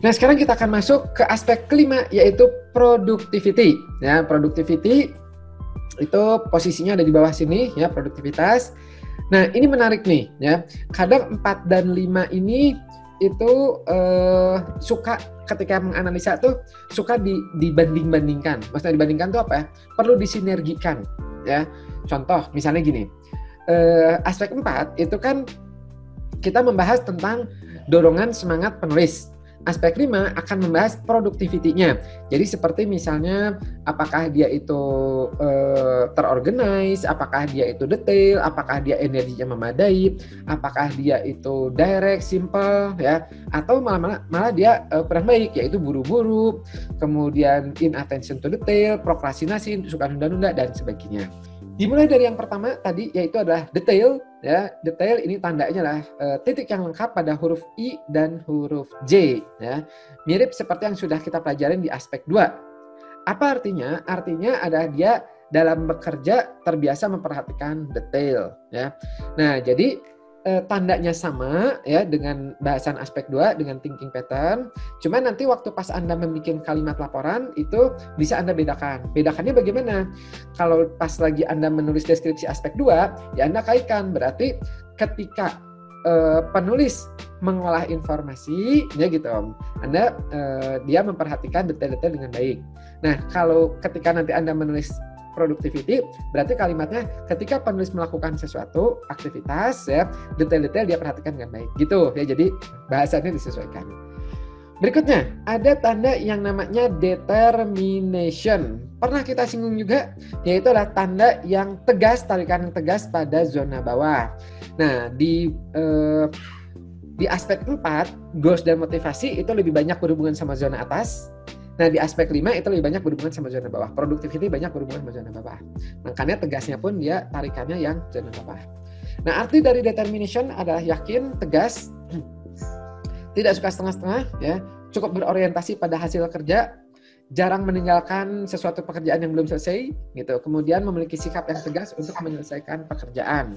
Nah, sekarang kita akan masuk ke aspek kelima, yaitu productivity. Ya, productivity itu posisinya ada di bawah sini, ya, produktivitas. Nah, ini menarik nih, ya. Kadang 4 dan 5 ini itu suka ketika menganalisa tuh suka dibanding-bandingkan. Maksudnya dibandingkan tuh apa ya? Perlu disinergikan, ya. Contoh, misalnya gini. Aspek 4 itu kan kita membahas tentang dorongan semangat penulis. Aspek 5 akan membahas productivity-nya. Jadi seperti misalnya apakah dia itu terorganize, apakah dia itu detail, apakah dia energinya memadai, apakah dia itu direct, simple, ya, atau malah dia kurang baik, yaitu buru-buru, kemudian inattention to detail, prokrastinasi, suka nunda-nunda dan sebagainya. Dimulai dari yang pertama tadi, yaitu adalah detail. Ya, detail ini tandanya adalah titik yang lengkap pada huruf I dan huruf J. Ya. Mirip seperti yang sudah kita pelajarin di aspek 2. Apa artinya? Artinya adalah dia dalam bekerja terbiasa memperhatikan detail. Ya. Nah, jadi tandanya sama ya dengan bahasan aspek 2 dengan thinking pattern. Cuma nanti waktu pas Anda membuat kalimat laporan itu bisa Anda bedakan. Bedakannya bagaimana? Kalau pas lagi Anda menulis deskripsi aspek 2, ya Anda kaitkan. Berarti ketika penulis mengolah informasi, ya gitu, Anda dia memperhatikan detail-detail dengan baik. Nah, kalau ketika nanti Anda menulis productivity, berarti kalimatnya ketika penulis melakukan sesuatu aktivitas, ya detail-detail dia perhatikan dengan baik, gitu ya. Jadi bahasanya disesuaikan. Berikutnya ada tanda yang namanya determination. Pernah kita singgung juga, yaitu adalah tanda yang tegas, tarikan yang tegas pada zona bawah. Nah, di aspek 4, goals dan motivasi itu lebih banyak berhubungan sama zona atas. Nah, di aspek 5 itu lebih banyak berhubungan sama zona bawah. Productivity banyak berhubungan sama zona bawah. Makanya tegasnya pun dia tarikannya yang zona bawah. Nah, arti dari determination adalah yakin, tegas, tidak suka setengah-setengah, ya, cukup berorientasi pada hasil kerja, jarang meninggalkan sesuatu pekerjaan yang belum selesai, gitu. Kemudian memiliki sikap yang tegas untuk menyelesaikan pekerjaan.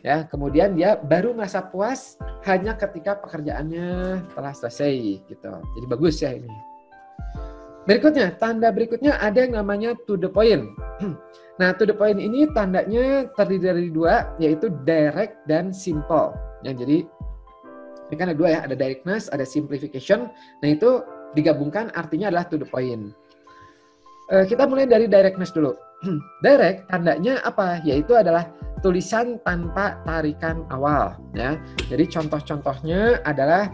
Ya, kemudian dia baru merasa puas hanya ketika pekerjaannya telah selesai, gitu. Jadi bagus ya ini. Berikutnya, tanda berikutnya ada yang namanya to the point. Nah, to the point ini tandanya terdiri dari 2, yaitu direct dan simple. Yang jadi, ini kan ada 2 ya, ada directness, ada simplification. Nah, itu digabungkan artinya adalah to the point. Kita mulai dari directness dulu. Direct tandanya apa? Yaitu adalah tulisan tanpa tarikan awal. Ya. Jadi contoh-contohnya adalah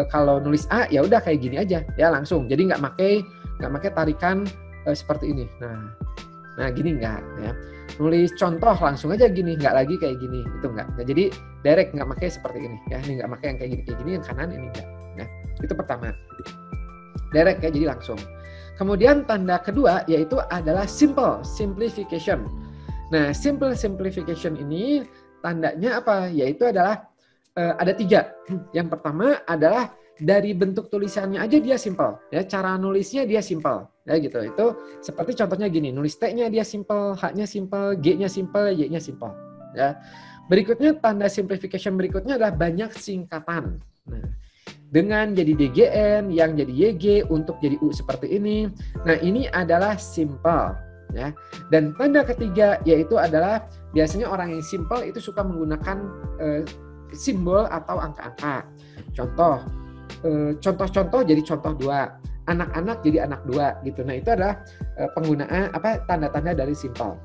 kalau nulis A ya udah kayak gini aja, ya langsung. Jadi nggak pakai tarikan seperti ini. Nah gini nggak, ya. Nulis contoh langsung aja gini, nggak lagi kayak gini, itu nggak. Nah, jadi direct nggak pakai seperti ini, ya. Ini nggak pakai yang kayak gini, yang kanan ini nggak. Ya. Itu pertama. Direct ya, jadi langsung. Kemudian tanda kedua yaitu adalah simple, simplification. Nah, simple simplification ini tandanya apa? Yaitu adalah ada 3. Yang pertama adalah dari bentuk tulisannya aja dia simple, ya, cara nulisnya dia simple, ya gitu. Itu seperti contohnya gini, nulis T-nya dia simple, H-nya simple, G-nya simple, Y-nya simple, ya. Berikutnya tanda simplification berikutnya adalah banyak singkatan. Nah, dengan jadi DGN, yang jadi YG, untuk jadi U seperti ini. Nah, ini adalah simple, ya. Dan tanda ketiga yaitu adalah biasanya orang yang simple itu suka menggunakan simbol atau angka-angka. Contoh jadi contoh 2, anak-anak jadi anak 2 gitu. Nah, itu adalah penggunaan tanda-tanda dari simple.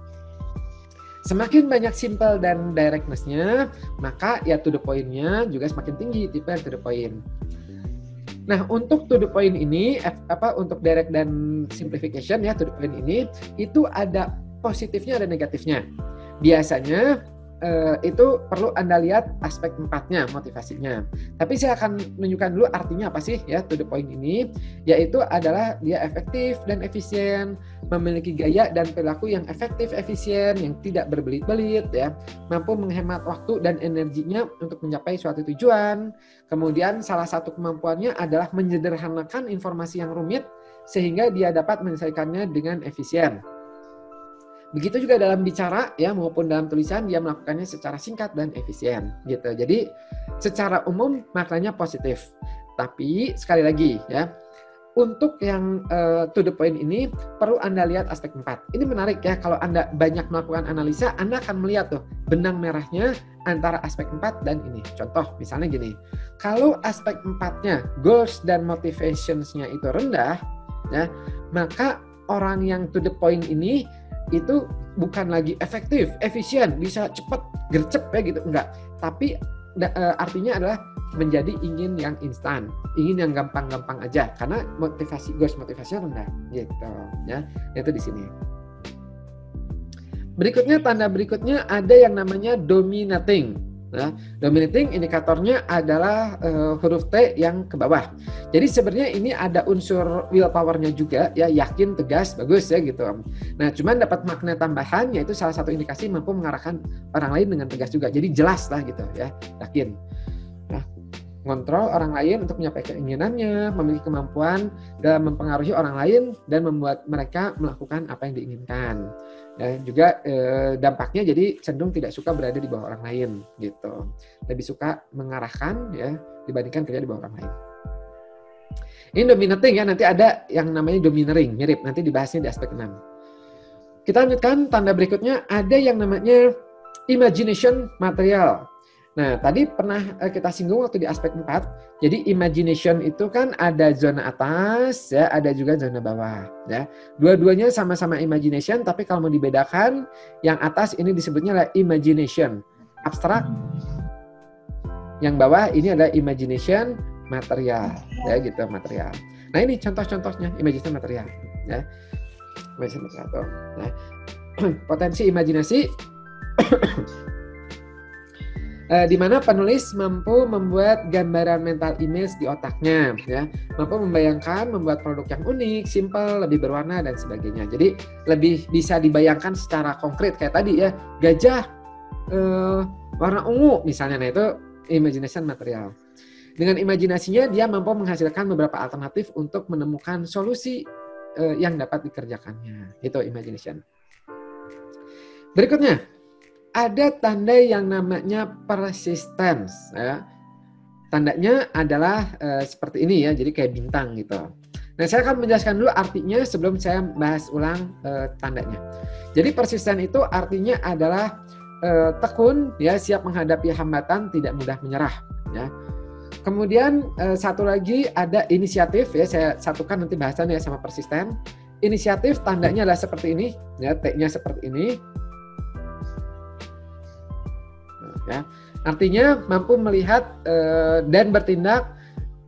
Semakin banyak simple dan directness-nya, maka ya to the point-nya juga semakin tinggi, tipe to the point. Nah, untuk to the point ini, untuk direct dan simplification ya, to the point ini, itu ada positifnya, ada negatifnya. Biasanya itu perlu Anda lihat aspek 4-nya, motivasinya. Tapi saya akan menunjukkan dulu artinya apa sih ya to the point ini, yaitu adalah dia efektif dan efisien, memiliki gaya dan perilaku yang efektif, efisien, yang tidak berbelit-belit, ya, mampu menghemat waktu dan energinya untuk mencapai suatu tujuan. Kemudian salah satu kemampuannya adalah menyederhanakan informasi yang rumit sehingga dia dapat menyelesaikannya dengan efisien. Begitu juga dalam bicara ya maupun dalam tulisan dia melakukannya secara singkat dan efisien gitu. Jadi secara umum maknanya positif. Tapi sekali lagi ya, untuk yang to the point ini perlu Anda lihat aspek 4. Ini menarik ya, kalau Anda banyak melakukan analisa, Anda akan melihat tuh benang merahnya antara aspek 4 dan ini. Contoh misalnya gini, kalau aspek 4-nya goals dan motivationsnya itu rendah ya, maka orang yang to the point ini itu bukan lagi efektif, efisien, bisa cepat, gercep ya gitu, enggak. Tapi artinya adalah menjadi ingin yang instan, ingin yang gampang-gampang aja, karena goals motivasinya rendah, gitu ya. Itu di sini. Berikutnya, tanda berikutnya ada yang namanya dominating. Nah, dominating indikatornya adalah huruf T yang ke bawah. Jadi sebenarnya ini ada unsur willpower-nya juga ya, yakin, tegas, bagus ya gitu. Nah, cuman dapat makna tambahan, yaitu salah satu indikasi mampu mengarahkan orang lain dengan tegas juga. Jadi jelas lah gitu ya, yakin. Nah, ngontrol orang lain untuk menyampaikan keinginannya, memiliki kemampuan dalam mempengaruhi orang lain dan membuat mereka melakukan apa yang diinginkan. Ya, juga dampaknya jadi cenderung tidak suka berada di bawah orang lain gitu. Lebih suka mengarahkan ya dibandingkan kerja di bawah orang lain. Ini dominating ya, nanti ada yang namanya domineering, mirip, nanti dibahasnya di aspek 6. Kita lanjutkan, tanda berikutnya ada yang namanya imagination material. Nah, tadi pernah kita singgung waktu di aspek 4. Jadi imagination itu kan ada zona atas ya, ada juga zona bawah ya. Dua-duanya sama-sama imagination, tapi kalau mau dibedakan, yang atas ini disebutnya adalah imagination abstrak. Yang bawah ini adalah imagination material ya gitu, material. Nah, ini contoh-contohnya imagination material ya. Imagination material tuh. Nah, potensi imajinasi di mana penulis mampu membuat gambaran mental image di otaknya, ya, mampu membayangkan, membuat produk yang unik, simple, lebih berwarna dan sebagainya. Jadi lebih bisa dibayangkan secara konkret kayak tadi ya, gajah warna ungu misalnya. Nah, itu imagination material. Dengan imajinasinya dia mampu menghasilkan beberapa alternatif untuk menemukan solusi yang dapat dikerjakannya. Itu imagination. Berikutnya, ada tanda yang namanya persistence ya. Tandanya adalah seperti ini ya, jadi kayak bintang gitu. Nah, saya akan menjelaskan dulu artinya sebelum saya bahas ulang tandanya. Jadi persisten itu artinya adalah tekun ya, siap menghadapi hambatan, tidak mudah menyerah ya. Kemudian satu lagi ada inisiatif ya, saya satukan nanti bahasannya sama persisten. Inisiatif tandanya adalah seperti ini ya, T-nya seperti ini. Ya, artinya mampu melihat dan bertindak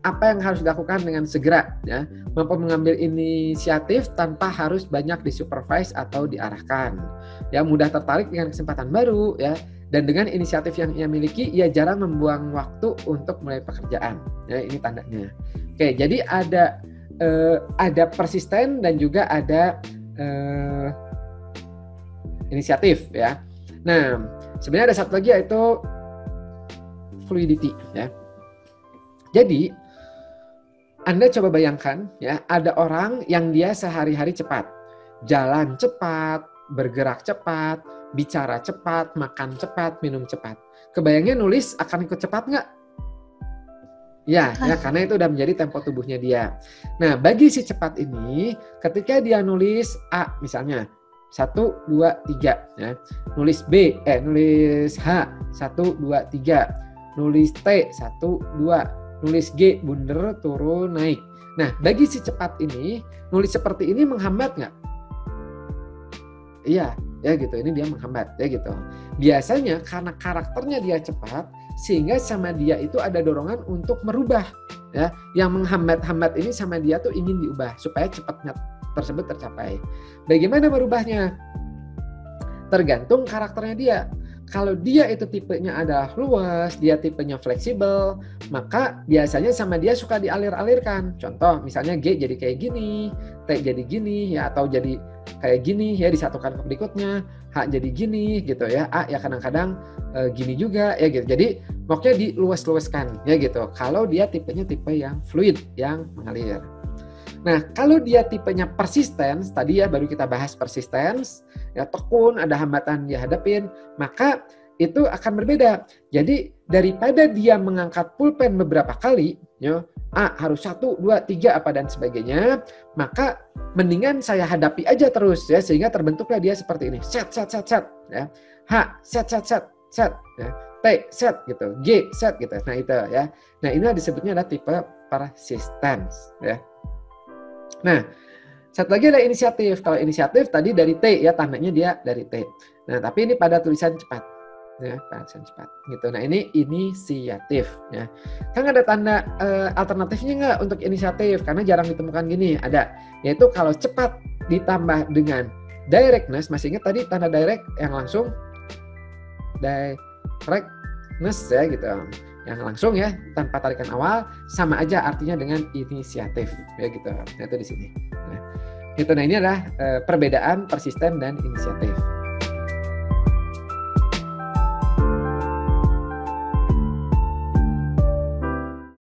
apa yang harus dilakukan dengan segera, ya, mampu mengambil inisiatif tanpa harus banyak disupervise atau diarahkan, ya, mudah tertarik dengan kesempatan baru, ya, dan dengan inisiatif yang ia miliki, ia jarang membuang waktu untuk mulai pekerjaan, ya, ini tandanya. Oke, jadi ada persisten dan juga ada inisiatif, ya. Nah, sebenarnya ada satu lagi yaitu fluidity ya. Jadi Anda coba bayangkan ya, ada orang yang dia sehari-hari cepat, jalan cepat, bergerak cepat, bicara cepat, makan cepat, minum cepat. Kebayangnya nulis akan ikut cepat nggak? Ya, karena itu udah menjadi tempo tubuhnya dia. Nah, bagi si cepat ini, ketika dia nulis A misalnya, 1, 2, 3 ya. Nulis B, nulis H 1, 2, 3. Nulis T 1, 2. Nulis G bunder turun naik. Nah, bagi si cepat ini, nulis seperti ini menghambat nggak? Iya, ya gitu. Ini dia menghambat ya gitu. Biasanya karena karakternya dia cepat, sehingga sama dia itu ada dorongan untuk merubah ya. Yang menghambat-hambat ini sama dia tuh ingin diubah supaya cepatnya tersebut tercapai. Bagaimana merubahnya? Tergantung karakternya dia. Kalau dia itu tipenya adalah luas, dia tipenya fleksibel, maka biasanya sama dia suka dialir-alirkan. Contoh, misalnya G jadi kayak gini, T jadi gini, ya, atau jadi kayak gini, ya, disatukan ke berikutnya, H jadi gini, gitu ya. A ya kadang-kadang gini juga, ya gitu. Jadi pokoknya diluas-luaskan, ya gitu. Kalau dia tipenya tipe yang fluid, yang mengalir. Nah, kalau dia tipenya persistence, tadi ya baru kita bahas persistence, ya tekun, ada hambatan dihadapin, maka itu akan berbeda. Jadi daripada dia mengangkat pulpen beberapa kali, ya, harus 1, 2, 3 apa dan sebagainya, maka mendingan saya hadapi aja terus ya, sehingga terbentuklah dia seperti ini. Set ya. H set ya. T set gitu, G set gitu. Nah, itu ya. Nah, ini disebutnya adalah tipe persistence ya. Nah, satu lagi adalah inisiatif. Kalau inisiatif tadi dari T ya, tandanya dia dari T. Nah, tapi ini pada tulisan cepat. Ya, tulisan cepat gitu. Nah, ini inisiatif ya. Kan ada tanda alternatifnya nggak untuk inisiatif? Karena jarang ditemukan gini. Ada, yaitu kalau cepat ditambah dengan directness. Masih ingat tadi tanda direct yang langsung? Directness ya gitu. Yang langsung ya, tanpa tarikan awal, sama aja artinya dengan inisiatif ya gitu. Nah, itu di sini. Nah, gitu. Nah, ini adalah perbedaan persisten dan inisiatif.